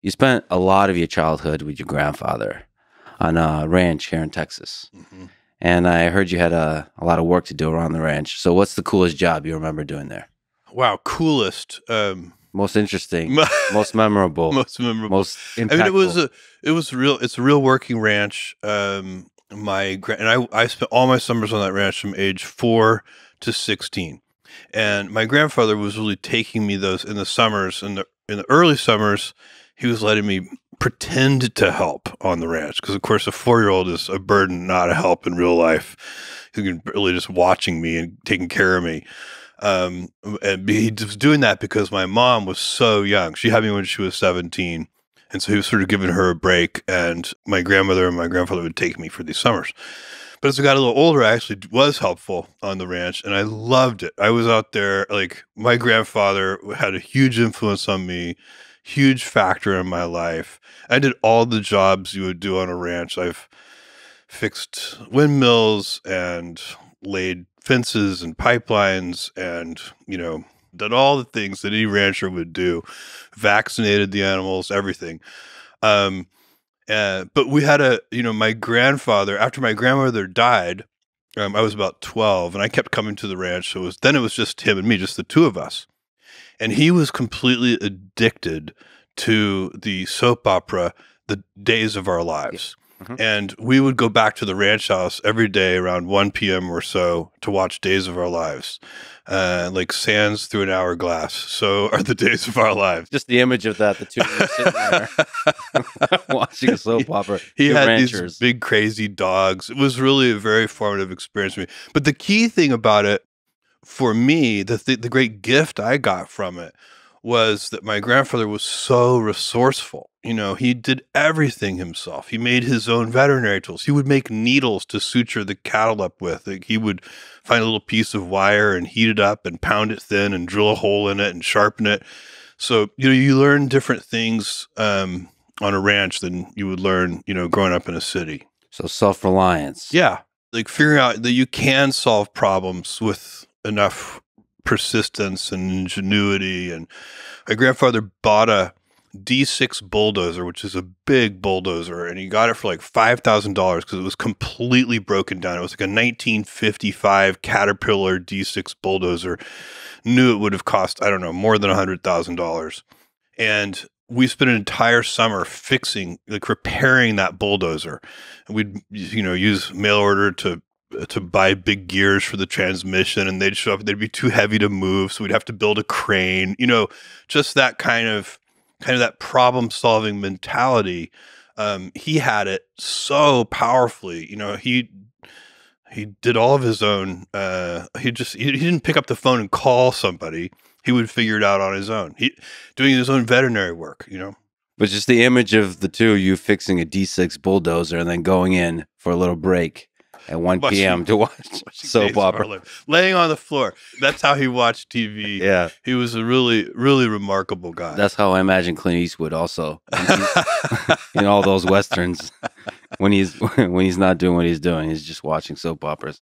you spent a lot of your childhood with your grandfather on a ranch here in Texas. Mm-hmm. And I heard you had a lot of work to do around the ranch. So what's the coolest job you remember doing there? Wow, coolest. Most interesting, most memorable, most impactful. I mean, it's a real working ranch. And I spent all my summers on that ranch from age 4 to 16. And my grandfather was really taking me those in the summers. In the early summers, he was letting me pretend to help on the ranch because, of course, a 4-year-old is a burden, not a help in real life. He was really just watching me and taking care of me. And he was doing that because my mom was so young. She had me when she was 17. And so he was sort of giving her a break. And my grandmother and my grandfather would take me for these summers. But as I got a little older, I actually was helpful on the ranch, and I loved it. I was out there, like, my grandfather had a huge influence on me, huge factor in my life. I did all the jobs you would do on a ranch. I've fixed windmills and laid fences and pipelines and, done all the things that any rancher would do, vaccinated the animals, everything. But we had my grandfather, after my grandmother died, I was about 12 and I kept coming to the ranch. So it was just him and me, just the two of us. And he was completely addicted to the soap opera, The Days of Our Lives. Mm-hmm. And we would go back to the ranch house every day around 1 p.m. or so to watch Days of Our Lives. Like sands through an hourglass. So are the days of our lives. Just the image of that, the two of you sitting there watching a soap opera. He had these big, crazy dogs. It was really a very formative experience for me. But the key thing about it, for me, the great gift I got from it was that my grandfather was so resourceful. He did everything himself. He made his own veterinary tools. He would make needles to suture the cattle up with. Like, he would find a little piece of wire and heat it up and pound it thin and drill a hole in it and sharpen it. So, you learn different things on a ranch than you would learn, growing up in a city. So self-reliance. Yeah. Like figuring out that you can solve problems with enough persistence and ingenuity. And my grandfather bought a D6 bulldozer, which is a big bulldozer, and he got it for like $5,000 because it was completely broken down. It was like a 1955 Caterpillar D6 bulldozer. Knew it would have cost, I don't know, more than $100,000. And we spent an entire summer repairing that bulldozer. And we'd, use mail order to buy big gears for the transmission, and they'd show up, they'd be too heavy to move, so we'd have to build a crane, just that kind of that problem-solving mentality. He had it so powerfully. He did all of his own, he didn't pick up the phone and call somebody. He would figure it out on his own. Doing his own veterinary work, But just the image of the two of you fixing a D6 bulldozer and then going in for a little break at 1 p.m. to watch soap opera. Laying on the floor. That's how he watched TV. Yeah. He was a really, really remarkable guy. That's how I imagine Clint Eastwood also in all those Westerns. When he's not doing what he's doing, he's just watching soap operas.